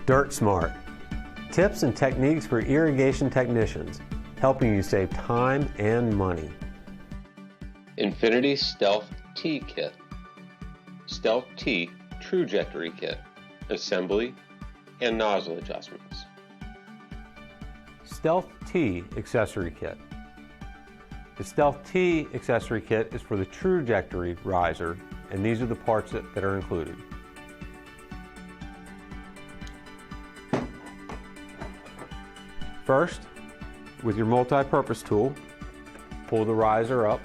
Dirt Smart. Tips and techniques for irrigation technicians, helping you save time and money. Infinity Stealth T Kit. Stealth T Trajectory Kit. Assembly and nozzle adjustments. Stealth T Accessory Kit. The Stealth T Accessory Kit is for the trajectory riser, and these are the parts that are included. First, with your multi-purpose tool, pull the riser up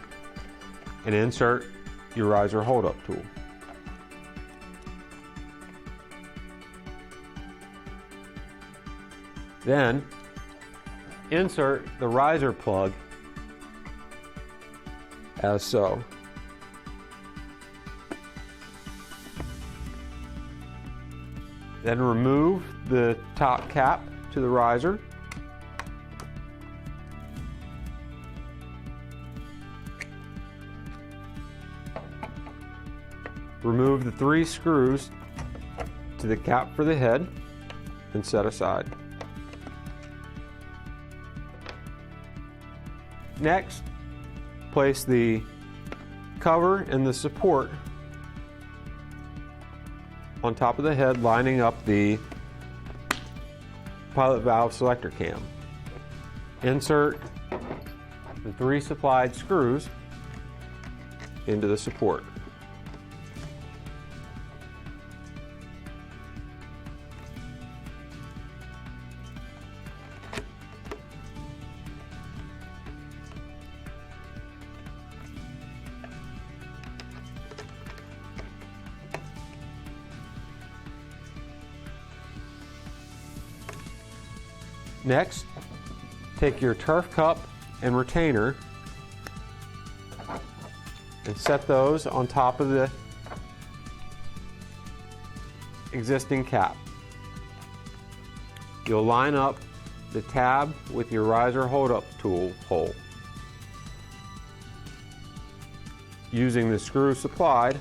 and insert your riser hold-up tool. Then, insert the riser plug as so. Then remove the top cap to the riser. Remove the 3 screws to the cap for the head and set aside. Next, place the cover and the support on top of the head, lining up the pilot valve selector cam. Insert the 3 supplied screws into the support. Next, take your turf cup and retainer and set those on top of the existing cap. You'll line up the tab with your riser hold-up tool hole. Using the screw supplied,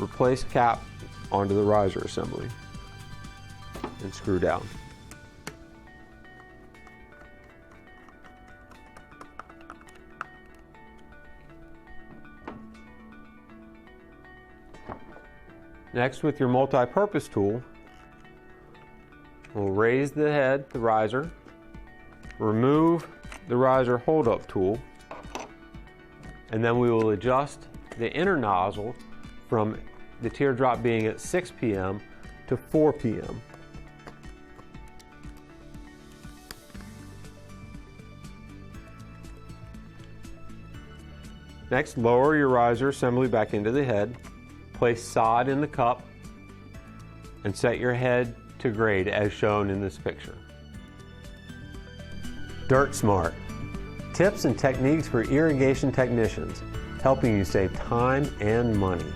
replace cap onto the riser assembly and screw down. Next, with your multi-purpose tool, we'll raise the head, the riser, remove the riser hold-up tool, and then we will adjust the inner nozzle from the teardrop being at 6 p.m. to 4 p.m. Next, lower your riser assembly back into the head, place sod in the cup, and set your head to grade as shown in this picture. Dirt Smart. Tips and techniques for irrigation technicians, helping you save time and money.